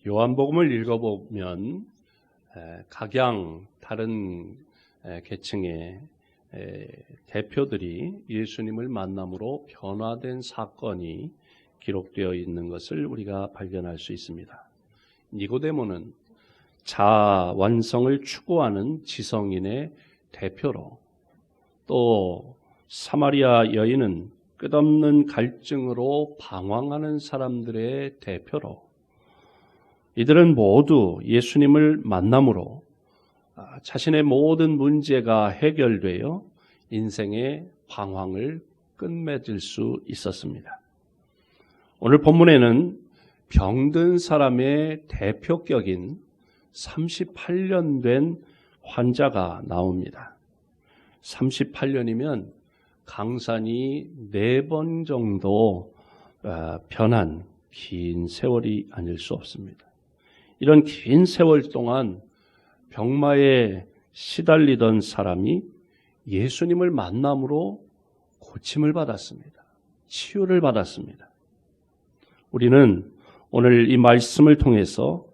요한복음을 읽어보면 각양 다른 계층의 대표들이 예수님을 만남으로 변화된 사건이 기록되어 있는 것을 우리가 발견할 수 있습니다. 니고데모는 자아 완성을 추구하는 지성인의 대표로, 또 사마리아 여인은 끝없는 갈증으로 방황하는 사람들의 대표로, 이들은 모두 예수님을 만남으로 자신의 모든 문제가 해결되어 인생의 방황을 끝맺을 수 있었습니다. 오늘 본문에는 병든 사람의 대표격인 38년 된 환자가 나옵니다. 38년이면 강산이 4번 정도 변한 긴 세월이 아닐 수 없습니다. 이런 긴 세월 동안 병마에 시달리던 사람이 예수님을 만남으로 고침을 받았습니다. 치유를 받았습니다. 우리는 오늘 이 말씀을 통해서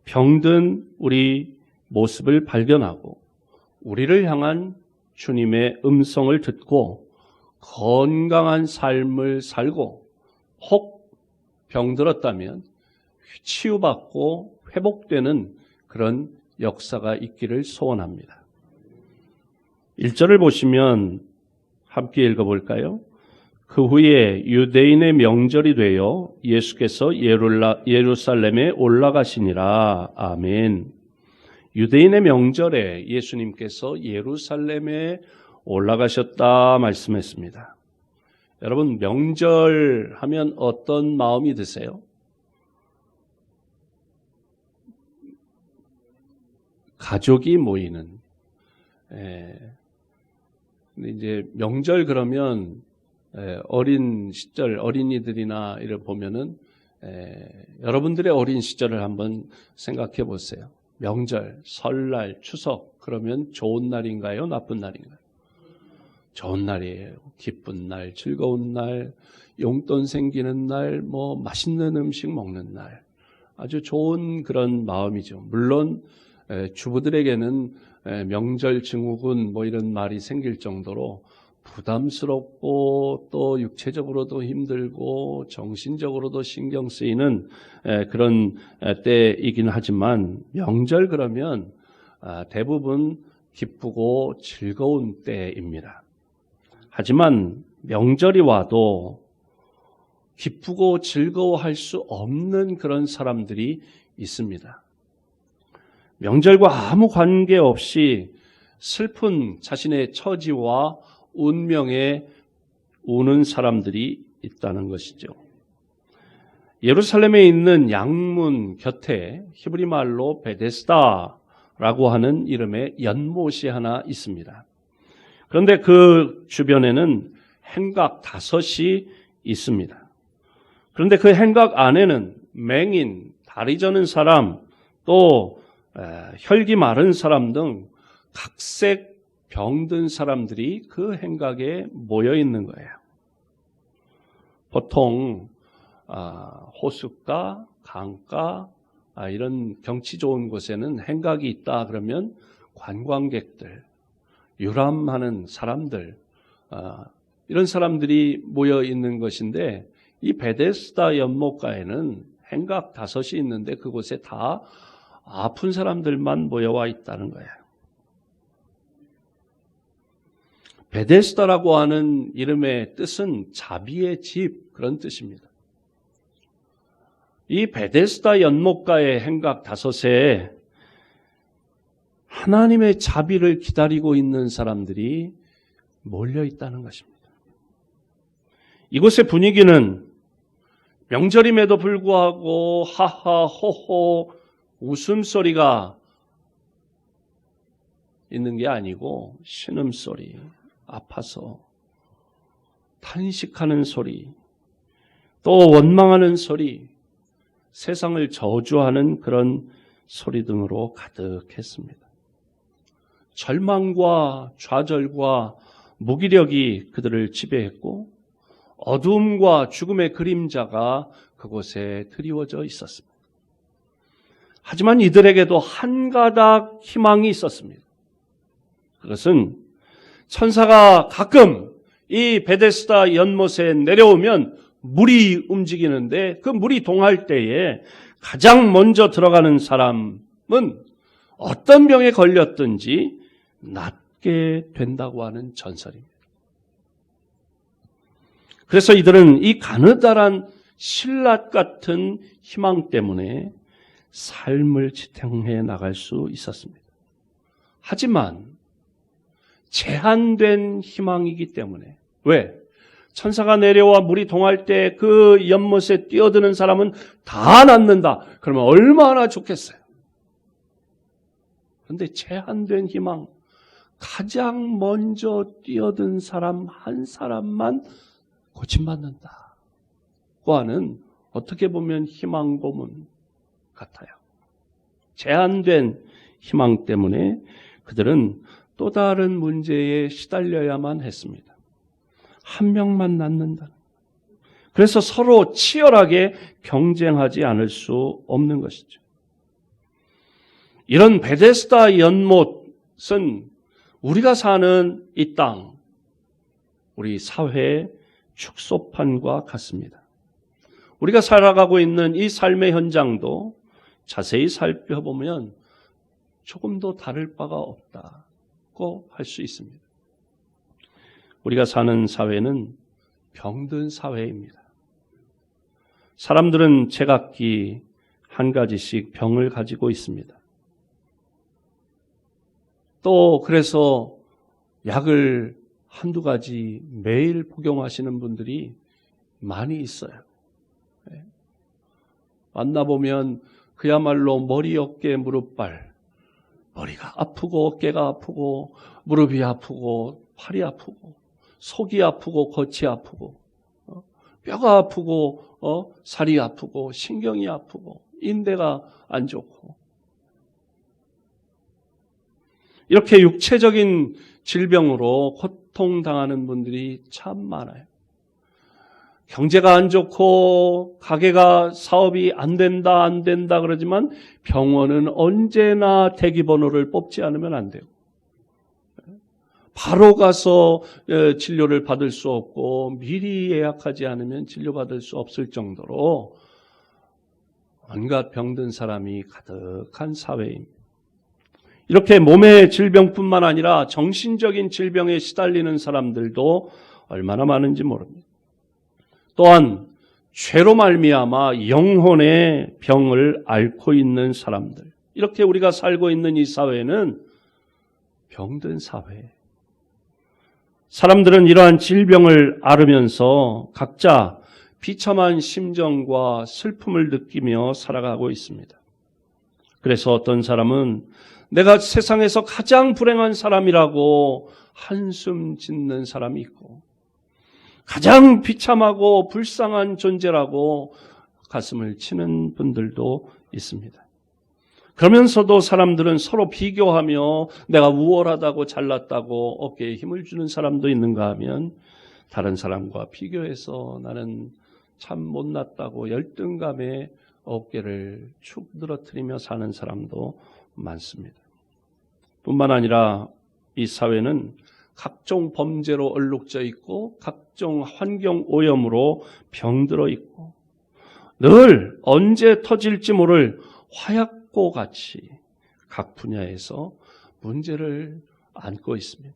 병든 우리 모습을 발견하고 우리를 향한 주님의 음성을 듣고 건강한 삶을 살고, 혹 병들었다면 치유받고 회복되는 그런 역사가 있기를 소원합니다. 1절을 보시면 함께 읽어볼까요? 그 후에 유대인의 명절이 되어 예수께서 예루살렘에 올라가시니라. 아멘. 유대인의 명절에 예수님께서 예루살렘에 올라가셨다 말씀했습니다. 여러분, 명절 하면 어떤 마음이 드세요? 가족이 모이는. 근데 이제 명절 그러면 어린 시절 어린이들이나 이를 보면은 여러분들의 어린 시절을 한번 생각해 보세요. 명절, 설날, 추석 그러면 좋은 날인가요? 나쁜 날인가요? 좋은 날이에요. 기쁜 날, 즐거운 날, 용돈 생기는 날, 맛있는 음식 먹는 날. 아주 좋은 그런 마음이죠. 물론 주부들에게는 명절 증후군 이런 말이 생길 정도로 부담스럽고 또 육체적으로도 힘들고 정신적으로도 신경 쓰이는 그런 때이긴 하지만, 명절 그러면 대부분 기쁘고 즐거운 때입니다. 하지만 명절이 와도 기쁘고 즐거워할 수 없는 그런 사람들이 있습니다. 명절과 아무 관계없이 슬픈 자신의 처지와 운명에 우는 사람들이 있다는 것이죠. 예루살렘에 있는 양문 곁에 히브리 말로 베데스다라고 하는 이름의 연못이 하나 있습니다. 그런데 그 주변에는 행각 5이 있습니다. 그런데 그 행각 안에는 맹인, 다리 저는 사람, 또 혈기 마른 사람 등 각색 병든 사람들이 그 행각에 모여 있는 거예요. 보통 호숫가, 강가 이런 경치 좋은 곳에는 행각이 있다 그러면 관광객들, 유람하는 사람들, 이런 사람들이 모여 있는 것인데, 이 베데스다 연못가에는 행각 5이 있는데 그곳에 다 아픈 사람들만 모여와 있다는 거예요. 베데스다라고 하는 이름의 뜻은 자비의 집, 그런 뜻입니다. 이 베데스다 연못가의 행각 5에 하나님의 자비를 기다리고 있는 사람들이 몰려 있다는 것입니다. 이곳의 분위기는 명절임에도 불구하고 하하 호호 웃음소리가 있는 게 아니고 신음소리, 아파서 탄식하는 소리, 또 원망하는 소리, 세상을 저주하는 그런 소리 등으로 가득했습니다. 절망과 좌절과 무기력이 그들을 지배했고 어두움과 죽음의 그림자가 그곳에 드리워져 있었습니다. 하지만 이들에게도 한 가닥 희망이 있었습니다. 그것은 천사가 가끔 이 베데스다 연못에 내려오면 물이 움직이는데 그 물이 동할 때에 가장 먼저 들어가는 사람은 어떤 병에 걸렸든지 낫게 된다고 하는 전설입니다. 그래서 이들은 이 가느다란 신라 같은 희망 때문에 삶을 지탱해 나갈 수 있었습니다. 하지만 제한된 희망이기 때문에 왜? 천사가 내려와 물이 동할 때 그 연못에 뛰어드는 사람은 다 낫는다. 그러면 얼마나 좋겠어요. 그런데 제한된 희망, 가장 먼저 뛰어든 사람 한 사람만 고침받는다고 하는 어떻게 보면 희망 고문 같아요. 제한된 희망 때문에 그들은 또 다른 문제에 시달려야만 했습니다. 한 명만 낳는다. 그래서 서로 치열하게 경쟁하지 않을 수 없는 것이죠. 이런 베데스다 연못은 우리가 사는 이 땅, 우리 사회의 축소판과 같습니다. 우리가 살아가고 있는 이 삶의 현장도 자세히 살펴보면 조금도 다를 바가 없다고 할 수 있습니다. 우리가 사는 사회는 병든 사회입니다. 사람들은 제각기 한 가지씩 병을 가지고 있습니다. 또 그래서 약을 한두 가지 매일 복용하시는 분들이 많이 있어요. 만나보면 그야말로 머리, 어깨, 무릎발, 머리가 아프고 어깨가 아프고 무릎이 아프고 팔이 아프고 속이 아프고 겉이 아프고 뼈가 아프고 살이 아프고 신경이 아프고 인대가 안 좋고 이렇게 육체적인 질병으로 고통당하는 분들이 참 많아요. 경제가 안 좋고 가게가 사업이 안 된다 그러지만 병원은 언제나 대기번호를 뽑지 않으면 안 되고 바로 가서 진료를 받을 수 없고 미리 예약하지 않으면 진료받을 수 없을 정도로 온갖 병든 사람이 가득한 사회입니다. 이렇게 몸의 질병뿐만 아니라 정신적인 질병에 시달리는 사람들도 얼마나 많은지 모릅니다. 또한 죄로 말미암아 영혼의 병을 앓고 있는 사람들, 이렇게 우리가 살고 있는 이 사회는 병든 사회. 사람들은 이러한 질병을 앓으면서 각자 비참한 심정과 슬픔을 느끼며 살아가고 있습니다. 그래서 어떤 사람은 내가 세상에서 가장 불행한 사람이라고 한숨 짓는 사람이 있고 가장 비참하고 불쌍한 존재라고 가슴을 치는 분들도 있습니다. 그러면서도 사람들은 서로 비교하며 내가 우월하다고 잘났다고 어깨에 힘을 주는 사람도 있는가 하면 다른 사람과 비교해서 나는 참 못났다고 열등감에 어깨를 축 늘어뜨리며 사는 사람도 많습니다. 뿐만 아니라 이 사회는 각종 범죄로 얼룩져 있고 각종 환경 오염으로 병들어 있고 늘 언제 터질지 모를 화약고 같이 각 분야에서 문제를 안고 있습니다.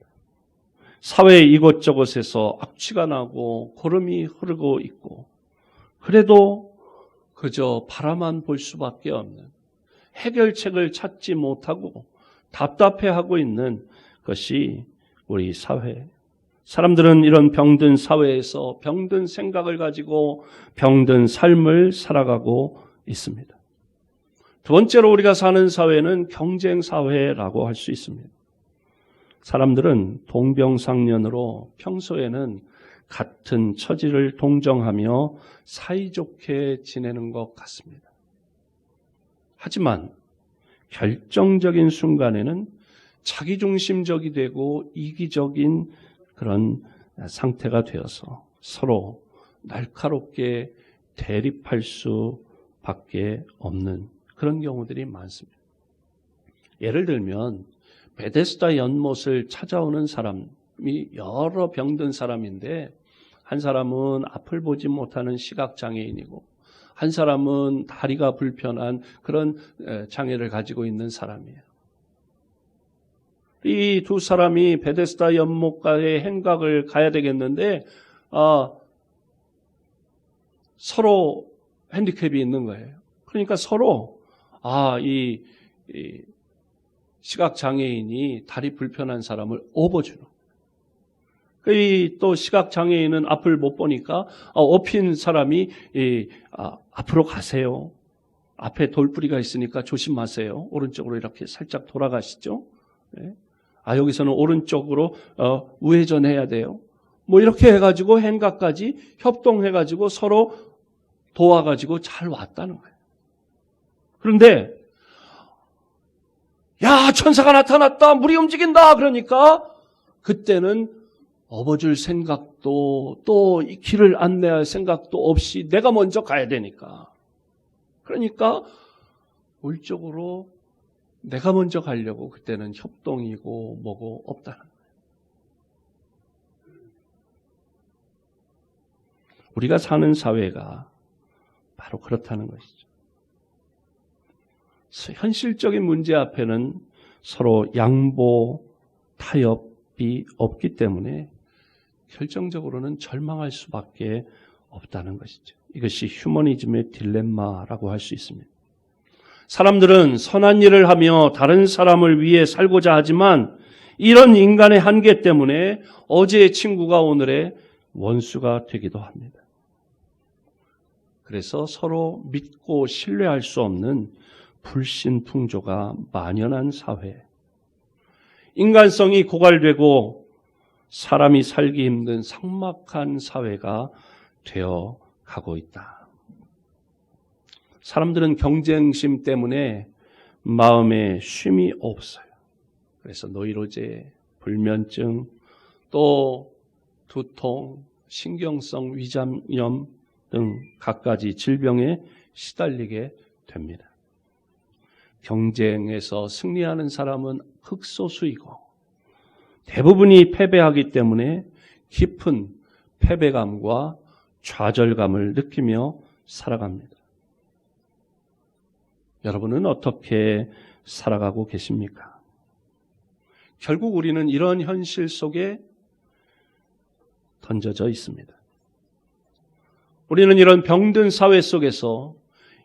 사회 이곳저곳에서 악취가 나고 고름이 흐르고 있고 그래도 그저 바라만 볼 수밖에 없는 해결책을 찾지 못하고 답답해하고 있는 것이 우리 사회. 사람들은 이런 병든 사회에서 병든 생각을 가지고 병든 삶을 살아가고 있습니다. 두 번째로 우리가 사는 사회는 경쟁 사회라고 할 수 있습니다. 사람들은 동병상련으로 평소에는 같은 처지를 동정하며 사이좋게 지내는 것 같습니다. 하지만 결정적인 순간에는 자기중심적이 되고 이기적인 그런 상태가 되어서 서로 날카롭게 대립할 수밖에 없는 그런 경우들이 많습니다. 예를 들면 베데스다 연못을 찾아오는 사람이 여러 병든 사람인데, 한 사람은 앞을 보지 못하는 시각장애인이고 한 사람은 다리가 불편한 그런 장애를 가지고 있는 사람이에요. 이 두 사람이 베데스다 연못가의 행각을 가야 되겠는데 서로 핸디캡이 있는 거예요. 그러니까 서로 이 시각장애인이 다리 불편한 사람을 업어주는 거예요. 또 시각장애인은 앞을 못 보니까 업힌 사람이 앞으로 가세요. 앞에 돌부리가 있으니까 조심하세요. 오른쪽으로 이렇게 살짝 돌아가시죠. 네. 여기서는 오른쪽으로 우회전해야 돼요. 뭐 이렇게 해가지고 행각까지 협동해가지고 서로 도와가지고 잘 왔다는 거예요. 그런데 야, 천사가 나타났다, 물이 움직인다 그러니까 그때는 업어줄 생각도 또 이 길을 안내할 생각도 없이 내가 먼저 가야 되니까, 그러니까 물적으로 내가 먼저 가려고 그때는 협동이고 뭐고 없다는 거예요. 우리가 사는 사회가 바로 그렇다는 것이죠. 현실적인 문제 앞에는 서로 양보, 타협이 없기 때문에 결정적으로는 절망할 수밖에 없다는 것이죠. 이것이 휴머니즘의 딜레마라고 할 수 있습니다. 사람들은 선한 일을 하며 다른 사람을 위해 살고자 하지만 이런 인간의 한계 때문에 어제의 친구가 오늘의 원수가 되기도 합니다. 그래서 서로 믿고 신뢰할 수 없는 불신풍조가 만연한 사회, 인간성이 고갈되고 사람이 살기 힘든 삭막한 사회가 되어 가고 있다. 사람들은 경쟁심 때문에 마음에 쉼이 없어요. 그래서 노이로제, 불면증, 또 두통, 신경성 위장염 등 갖가지 질병에 시달리게 됩니다. 경쟁에서 승리하는 사람은 극소수이고 대부분이 패배하기 때문에 깊은 패배감과 좌절감을 느끼며 살아갑니다. 여러분은 어떻게 살아가고 계십니까? 결국 우리는 이런 현실 속에 던져져 있습니다. 우리는 이런 병든 사회 속에서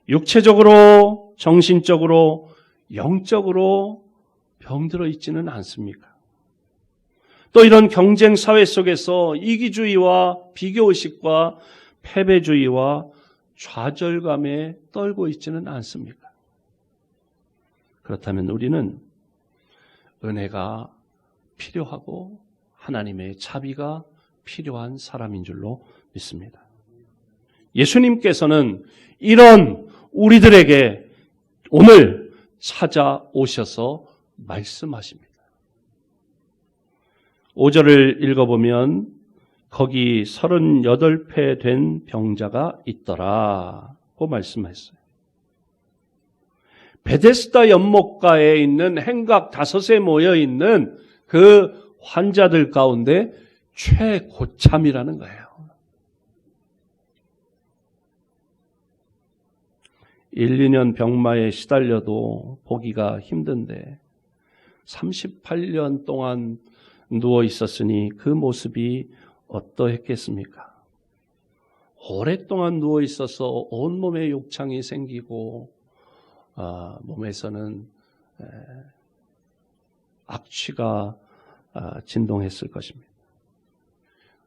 육체적으로, 정신적으로, 영적으로 병들어 있지는 않습니까? 또 이런 경쟁 사회 속에서 이기주의와 비교의식과 패배주의와 좌절감에 떨고 있지는 않습니까? 그렇다면 우리는 은혜가 필요하고 하나님의 자비가 필요한 사람인 줄로 믿습니다. 예수님께서는 이런 우리들에게 오늘 찾아오셔서 말씀하십니다. 5절을 읽어보면 거기 38배 된 병자가 있더라고 말씀했어요. 베데스다 연못가에 있는 행각 5에 모여있는 그 환자들 가운데 최고참이라는 거예요. 1, 2년 병마에 시달려도 보기가 힘든데 38년 동안 누워 있었으니 그 모습이 어떠했겠습니까? 오랫동안 누워 있어서 온몸에 욕창이 생기고 몸에서는 악취가 진동했을 것입니다.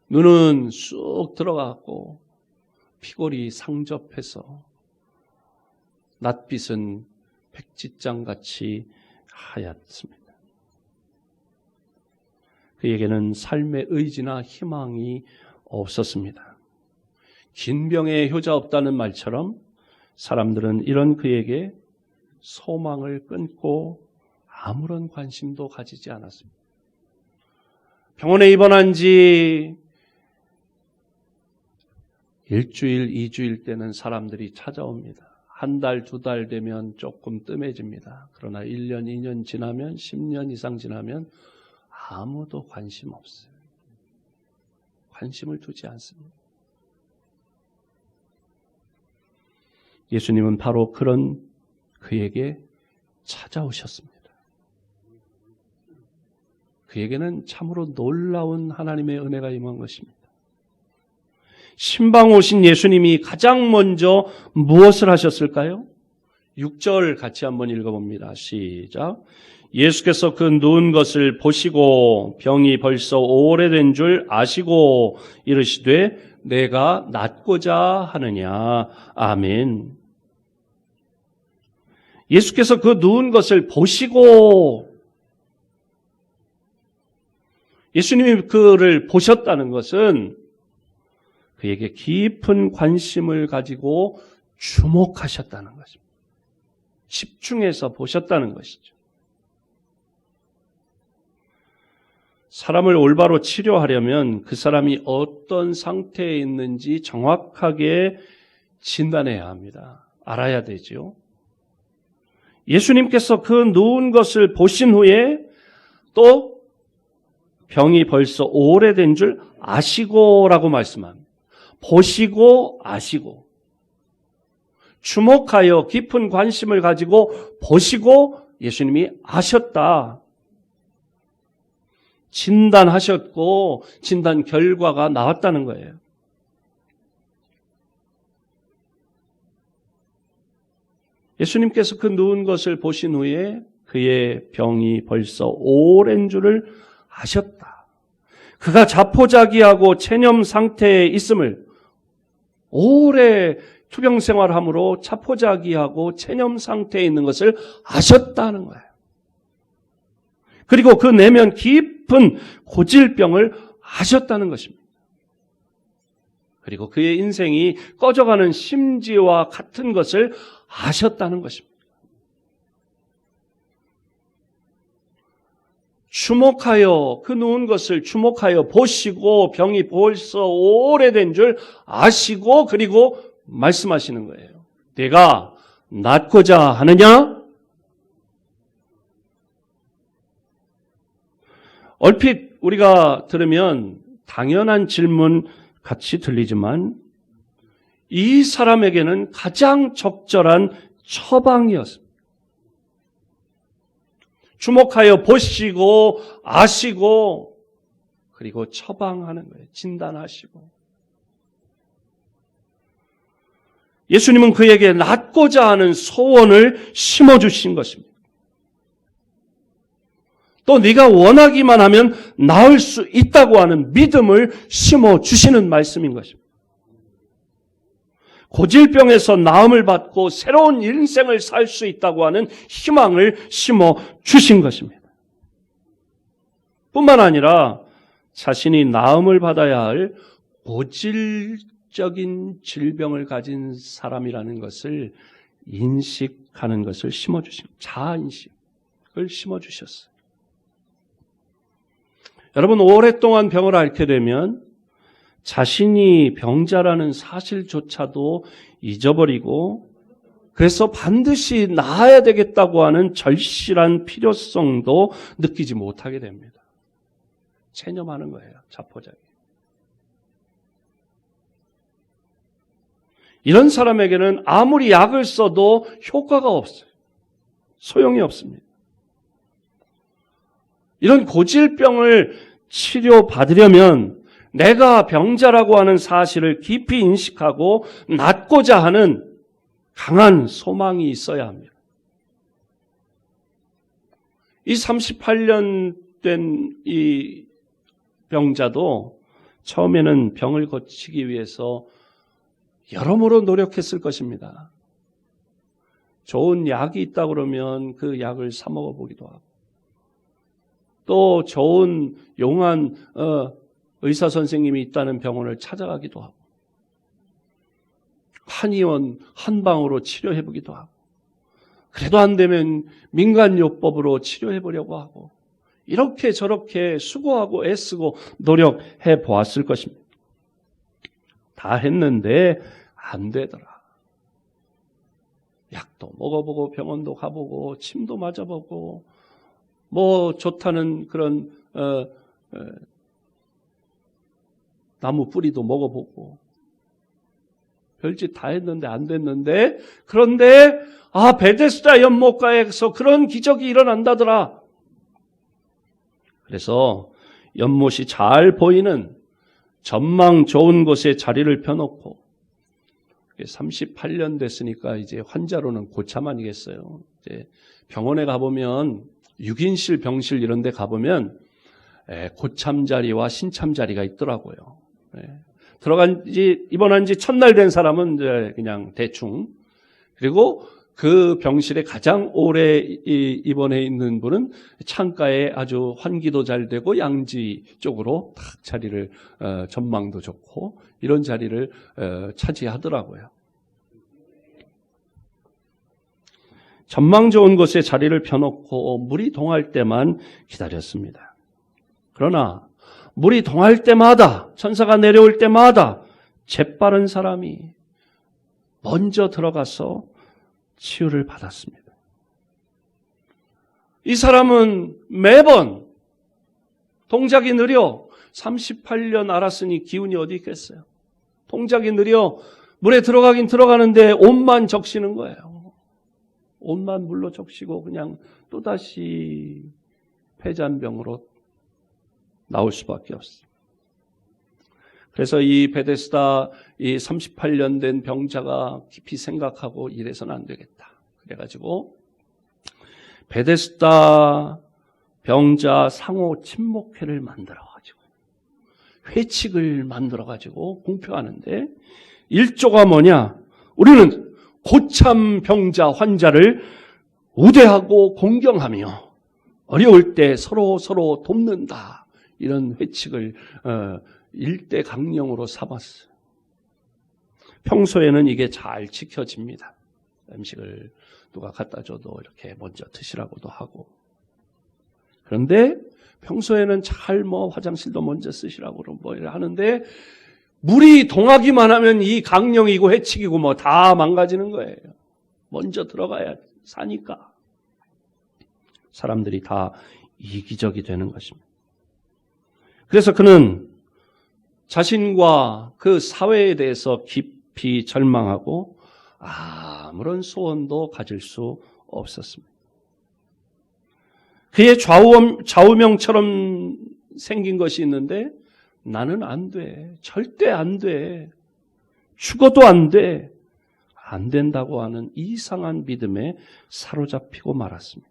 눈은 쑥 들어갔고 피골이 상접해서 낯빛은 백지장같이 하얗습니다. 그에게는 삶의 의지나 희망이 없었습니다. 긴 병에 효자 없다는 말처럼 사람들은 이런 그에게 소망을 끊고 아무런 관심도 가지지 않았습니다. 병원에 입원한 지 1주일, 2주일 때는 사람들이 찾아옵니다. 한 달, 두 달 되면 조금 뜸해집니다. 그러나 1년, 2년 지나면 10년 이상 지나면 아무도 관심 없어요. 관심을 두지 않습니다. 예수님은 바로 그런 그에게 찾아오셨습니다. 그에게는 참으로 놀라운 하나님의 은혜가 임한 것입니다. 신방 오신 예수님이 가장 먼저 무엇을 하셨을까요? 6절 같이 한번 읽어봅니다. 시작. 예수께서 그 누운 것을 보시고 병이 벌써 오래된 줄 아시고 이르시되 내가 낫고자 하느냐. 아멘. 예수께서 그 누운 것을 보시고, 예수님이 그를 보셨다는 것은 그에게 깊은 관심을 가지고 주목하셨다는 것입니다. 집중해서 보셨다는 것이죠. 사람을 올바로 치료하려면 그 사람이 어떤 상태에 있는지 정확하게 진단해야 합니다. 알아야 되죠. 예수님께서 그 누운 것을 보신 후에 또 병이 벌써 오래된 줄 아시고라고 말씀합니다. 보시고 아시고 주목하여 깊은 관심을 가지고 보시고 예수님이 아셨다. 진단하셨고 진단 결과가 나왔다는 거예요. 예수님께서 그 누운 것을 보신 후에 그의 병이 벌써 오랜 줄을 아셨다. 그가 자포자기하고 체념 상태에 있음을, 오래 투병 생활함으로 자포자기하고 체념 상태에 있는 것을 아셨다는 거예요. 그리고 그 내면 깊은 고질병을 아셨다는 것입니다. 그리고 그의 인생이 꺼져가는 심지와 같은 것을 아셨다는 것입니다. 주목하여, 그 누운 것을 주목하여 보시고 병이 벌써 오래된 줄 아시고 그리고 말씀하시는 거예요. 내가 낫고자 하느냐? 얼핏 우리가 들으면 당연한 질문 같이 들리지만 이 사람에게는 가장 적절한 처방이었습니다. 주목하여 보시고 아시고 그리고 처방하는 거예요. 진단하시고. 예수님은 그에게 낫고자 하는 소원을 심어주신 것입니다. 또 네가 원하기만 하면 나을 수 있다고 하는 믿음을 심어주시는 말씀인 것입니다. 고질병에서 나음을 받고 새로운 인생을 살 수 있다고 하는 희망을 심어주신 것입니다. 뿐만 아니라 자신이 나음을 받아야 할 고질적인 질병을 가진 사람이라는 것을 인식하는 것을 심어주신, 자아인식을 심어주셨어요. 여러분, 오랫동안 병을 앓게 되면 자신이 병자라는 사실조차도 잊어버리고 그래서 반드시 나아야 되겠다고 하는 절실한 필요성도 느끼지 못하게 됩니다. 체념하는 거예요. 자포자기. 이런 사람에게는 아무리 약을 써도 효과가 없어요. 소용이 없습니다. 이런 고질병을 치료받으려면 내가 병자라고 하는 사실을 깊이 인식하고 낫고자 하는 강한 소망이 있어야 합니다. 이 38년 된 이 병자도 처음에는 병을 고치기 위해서 여러모로 노력했을 것입니다. 좋은 약이 있다 그러면 그 약을 사 먹어보기도 하고 또 좋은 용한 의사 선생님이 있다는 병원을 찾아가기도 하고 한의원 한방으로 치료해보기도 하고 그래도 안 되면 민간요법으로 치료해보려고 하고 이렇게 저렇게 수고하고 애쓰고 노력해 보았을 것입니다. 다 했는데 안 되더라. 약도 먹어보고 병원도 가보고 침도 맞아보고 뭐 좋다는 그런 나무 뿌리도 먹어보고 별짓 다 했는데 안 됐는데, 그런데 베데스다 연못가에서 그런 기적이 일어난다더라. 그래서 연못이 잘 보이는 전망 좋은 곳에 자리를 펴놓고 38년 됐으니까 이제 환자로는 고참 아니겠어요. 이제 병원에 가보면 6인실 병실 이런 데 가보면 고참 자리와 신참 자리가 있더라고요. 입원한 지 첫날 된 사람은 이제 그냥 대충, 그리고 그 병실에 가장 오래 입원해 있는 분은 창가에 아주 환기도 잘 되고 양지 쪽으로 딱 자리를 전망도 좋고 이런 자리를 차지하더라고요. 전망 좋은 곳에 자리를 펴놓고 물이 동할 때만 기다렸습니다. 그러나 물이 동할 때마다, 천사가 내려올 때마다 재빠른 사람이 먼저 들어가서 치유를 받았습니다. 이 사람은 매번 동작이 느려 38년 알았으니 기운이 어디 있겠어요. 동작이 느려 물에 들어가긴 들어가는데 옷만 적시는 거예요. 옷만 물로 적시고 그냥 또다시 폐잔병으로 나올 수밖에 없어요. 그래서 이 베데스다 이 38년 된 병자가 깊이 생각하고 이래서는 안 되겠다. 그래가지고 베데스다 병자 상호 친목회를 만들어가지고 회칙을 만들어가지고 공표하는데, 일조가 뭐냐? 우리는 고참 병자 환자를 우대하고 공경하며 어려울 때 서로 돕는다. 이런 회칙을 일대 강령으로 삼았어요. 평소에는 이게 잘 지켜집니다. 음식을 누가 갖다 줘도 이렇게 먼저 드시라고도 하고. 그런데 평소에는 잘 화장실도 먼저 쓰시라고 하는데, 물이 동하기만 하면 이 강령이고 회칙이고 다 망가지는 거예요. 먼저 들어가야 사니까. 사람들이 다 이기적이 되는 것입니다. 그래서 그는 자신과 그 사회에 대해서 깊이 절망하고 아무런 소원도 가질 수 없었습니다. 그의 좌우명처럼 생긴 것이 있는데, 나는 안 돼. 절대 안 돼. 죽어도 안 돼. 안 된다고 하는 이상한 믿음에 사로잡히고 말았습니다.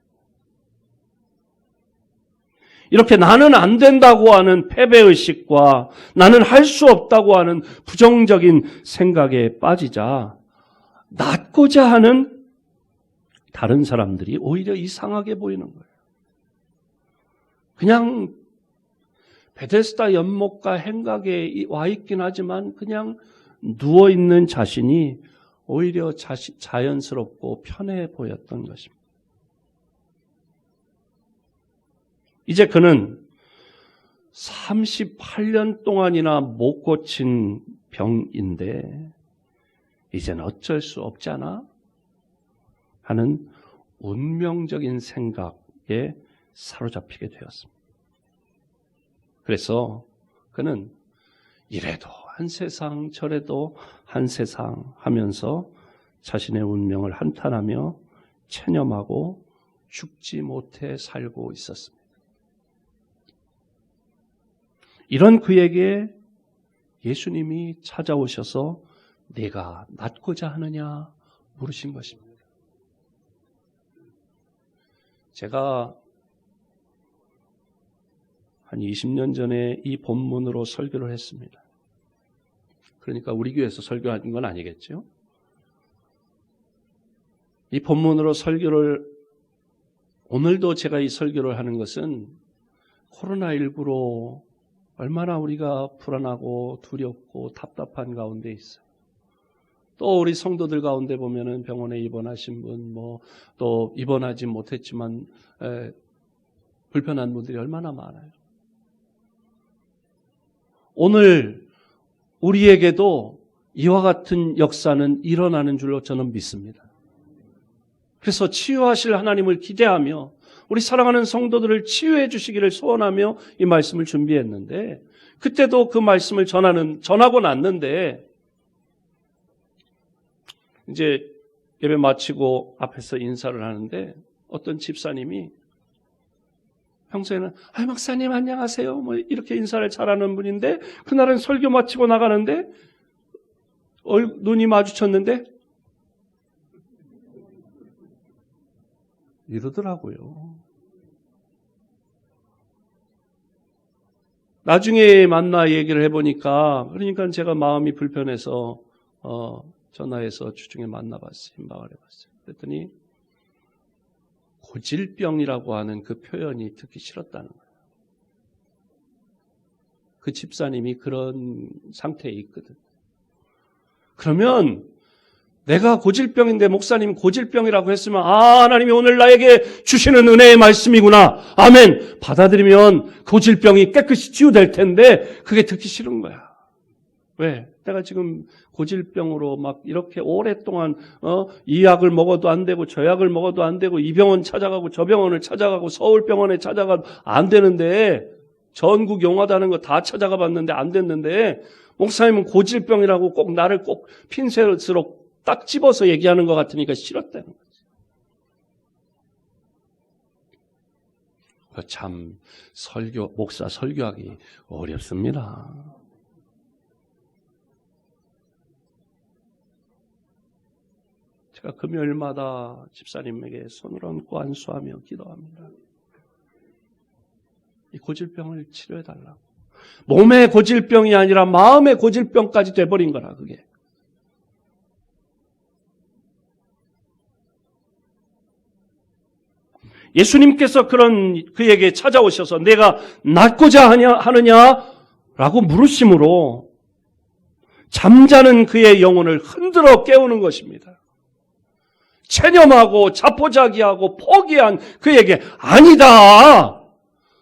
이렇게 나는 안 된다고 하는 패배의식과 나는 할 수 없다고 하는 부정적인 생각에 빠지자 낫고자 하는 다른 사람들이 오히려 이상하게 보이는 거예요. 그냥 베데스다 연못가 행각에 와 있긴 하지만 그냥 누워있는 자신이 오히려 자연스럽고 편해 보였던 것입니다. 이제 그는 38년 동안이나 못 고친 병인데 이제는 어쩔 수 없잖아 하는 운명적인 생각에 사로잡히게 되었습니다. 그래서 그는 이래도 한 세상 저래도 한 세상 하면서 자신의 운명을 한탄하며 체념하고 죽지 못해 살고 있었습니다. 이런 그에게 예수님이 찾아오셔서 내가 낫고자 하느냐 물으신 것입니다. 제가 한 20년 전에 이 본문으로 설교를 했습니다. 그러니까 우리 교회에서 설교한 건 아니겠죠? 이 본문으로 설교를, 오늘도 제가 이 설교를 하는 것은 코로나19로 얼마나 우리가 불안하고 두렵고 답답한 가운데 있어요. 또 우리 성도들 가운데 보면은 병원에 입원하신 분, 또 입원하지 못했지만 불편한 분들이 얼마나 많아요. 오늘 우리에게도 이와 같은 역사는 일어나는 줄로 저는 믿습니다. 그래서 치유하실 하나님을 기대하며 우리 사랑하는 성도들을 치유해 주시기를 소원하며 이 말씀을 준비했는데, 그때도 그 말씀을 전하고 났는데, 이제 예배 마치고 앞에서 인사를 하는데 어떤 집사님이, 평소에는 목사님 안녕하세요 뭐 이렇게 인사를 잘하는 분인데, 그날은 설교 마치고 나가는데 눈이 마주쳤는데 이러더라고요. 나중에 만나 얘기를 해보니까, 그러니까 제가 마음이 불편해서 전화해서 주중에 만나봤어요. 임박을 해봤어요. 그랬더니 고질병이라고 하는 그 표현이 듣기 싫었다는 거예요. 그 집사님이 그런 상태에 있거든. 그러면 내가 고질병인데 목사님이 고질병이라고 했으면, 하나님이 오늘 나에게 주시는 은혜의 말씀이구나, 아멘, 받아들이면 고질병이 깨끗이 치유될 텐데 그게 듣기 싫은 거야. 왜? 내가 지금 고질병으로 막 이렇게 오랫동안 이 약을 먹어도 안 되고 저 약을 먹어도 안 되고 이 병원 찾아가고 저 병원을 찾아가고 서울병원에 찾아가도 안 되는데, 전국 용하다는 거 다 찾아가 봤는데 안 됐는데, 목사님은 고질병이라고 꼭 나를 꼭 핀셋으로 딱 집어서 얘기하는 것 같으니까 싫었다는 거지. 참 목사 설교하기 어렵습니다. 제가 금요일마다 집사님에게 손을 얹고 안수하며 기도합니다. 이 고질병을 치료해달라고. 몸의 고질병이 아니라 마음의 고질병까지 돼버린 거라, 그게. 예수님께서 그에게 찾아오셔서 내가 낫고자 하느냐라고 물으심으로 잠자는 그의 영혼을 흔들어 깨우는 것입니다. 체념하고 자포자기하고 포기한 그에게 아니다,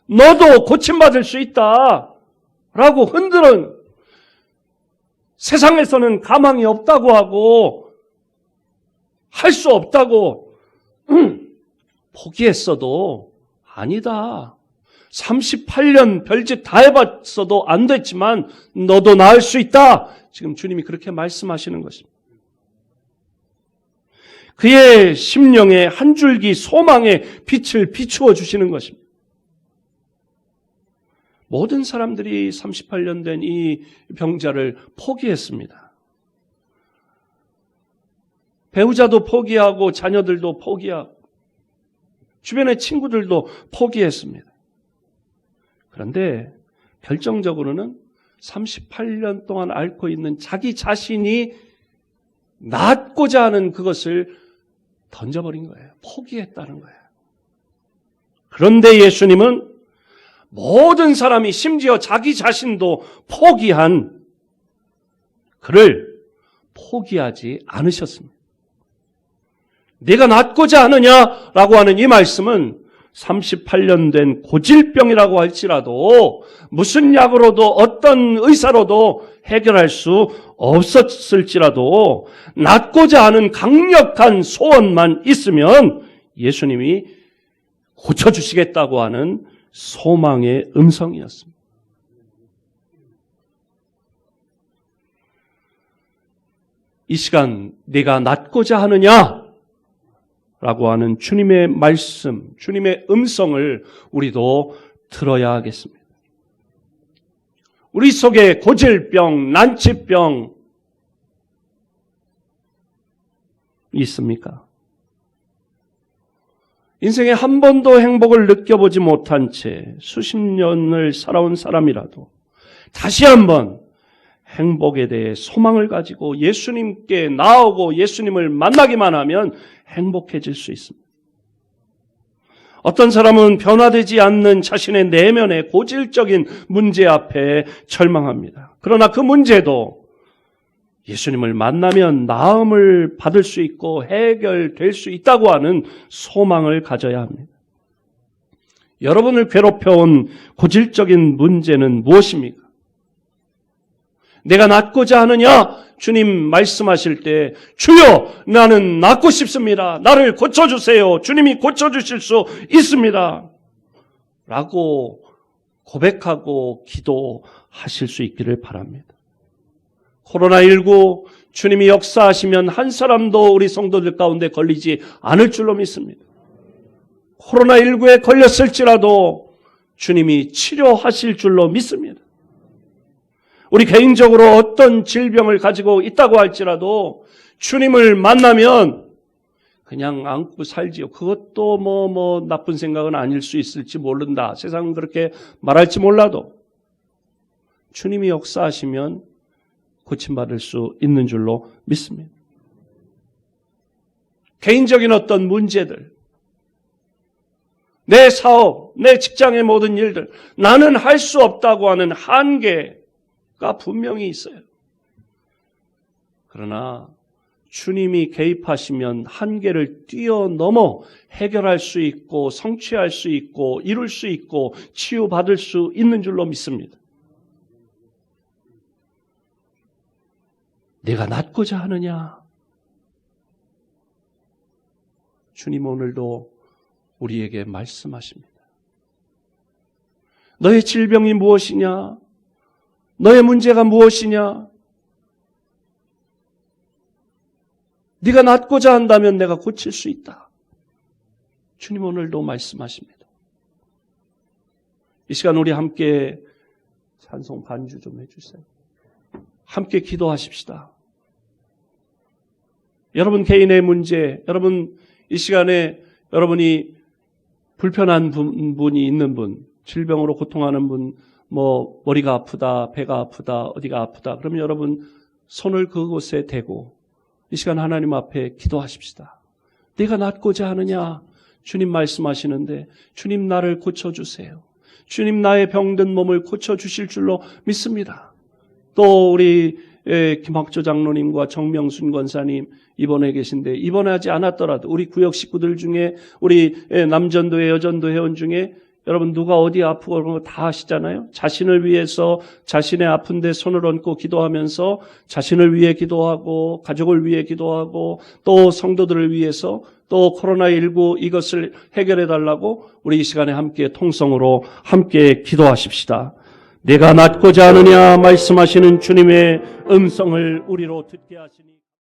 너도 고침받을 수 있다 라고 흔들어, 세상에서는 가망이 없다고 하고 할 수 없다고 포기했어도 아니다, 38년 별짓 다 해봤어도 안 됐지만 너도 나을 수 있다, 지금 주님이 그렇게 말씀하시는 것입니다. 그의 심령에 한 줄기 소망의 빛을 비추어 주시는 것입니다. 모든 사람들이 38년 된 이 병자를 포기했습니다. 배우자도 포기하고 자녀들도 포기하고 주변의 친구들도 포기했습니다. 그런데 결정적으로는 38년 동안 앓고 있는 자기 자신이 낫고자 하는 그것을 던져버린 거예요. 포기했다는 거예요. 그런데 예수님은 모든 사람이, 심지어 자기 자신도 포기한 그를 포기하지 않으셨습니다. 네가 낫고자 하느냐라고 하는 이 말씀은 38년 된 고질병이라고 할지라도 무슨 약으로도 어떤 의사로도 해결할 수 없었을지라도 낫고자 하는 강력한 소원만 있으면 예수님이 고쳐주시겠다고 하는 소망의 음성이었습니다. 이 시간 네가 낫고자 하느냐? 라고 하는 주님의 말씀, 주님의 음성을 우리도 들어야 하겠습니다. 우리 속에 고질병, 난치병 있습니까? 인생에 한 번도 행복을 느껴보지 못한 채 수십 년을 살아온 사람이라도 다시 한번 행복에 대해 소망을 가지고 예수님께 나오고 예수님을 만나기만 하면 행복해질 수 있습니다. 어떤 사람은 변화되지 않는 자신의 내면의 고질적인 문제 앞에 절망합니다. 그러나 그 문제도 예수님을 만나면 나음을 받을 수 있고 해결될 수 있다고 하는 소망을 가져야 합니다. 여러분을 괴롭혀온 고질적인 문제는 무엇입니까? 내가 낫고자 하느냐? 주님 말씀하실 때 주여 나는 낫고 싶습니다. 나를 고쳐주세요. 주님이 고쳐주실 수 있습니다. 라고 고백하고 기도하실 수 있기를 바랍니다. 코로나19 주님이 역사하시면 한 사람도 우리 성도들 가운데 걸리지 않을 줄로 믿습니다. 코로나19에 걸렸을지라도 주님이 치료하실 줄로 믿습니다. 우리 개인적으로 어떤 질병을 가지고 있다고 할지라도 주님을 만나면 그냥 안고 살지요. 그것도 뭐 나쁜 생각은 아닐 수 있을지 모른다. 세상은 그렇게 말할지 몰라도 주님이 역사하시면 고침받을 수 있는 줄로 믿습니다. 개인적인 어떤 문제들, 내 사업, 내 직장의 모든 일들, 나는 할 수 없다고 하는 한계가 분명히 있어요. 그러나 주님이 개입하시면 한계를 뛰어넘어 해결할 수 있고 성취할 수 있고 이룰 수 있고 치유받을 수 있는 줄로 믿습니다. 내가 낫고자 하느냐? 주님 오늘도 우리에게 말씀하십니다. 너의 질병이 무엇이냐? 너의 문제가 무엇이냐? 네가 낫고자 한다면 내가 고칠 수 있다. 주님 오늘도 말씀하십니다. 이 시간 우리 함께 찬송 반주 좀 해주세요. 함께 기도하십시다. 여러분 개인의 문제, 여러분 이 시간에 여러분이 불편한 분이 있는 분, 질병으로 고통하는 분, 머리가 아프다, 배가 아프다, 어디가 아프다. 그러면 여러분 손을 그곳에 대고 이 시간 하나님 앞에 기도하십시다. 네가 낫고자 하느냐? 주님 말씀하시는데 주님 나를 고쳐주세요. 주님 나의 병든 몸을 고쳐주실 줄로 믿습니다. 또 우리 김학조 장로님과 정명순 권사님 입원해 계신데 입원하지 않았더라도 우리 구역 식구들 중에 우리 남전도회 여전도 회원 중에 여러분 누가 어디 아프고 그런 거 다 아시잖아요. 자신을 위해서 자신의 아픈데 손을 얹고 기도하면서 자신을 위해 기도하고 가족을 위해 기도하고 또 성도들을 위해서 또 코로나19 이것을 해결해 달라고 우리 이 시간에 함께 통성으로 함께 기도하십시다. 내가 낫고자 하느냐 말씀하시는 주님의 음성을 우리로 듣게 하시니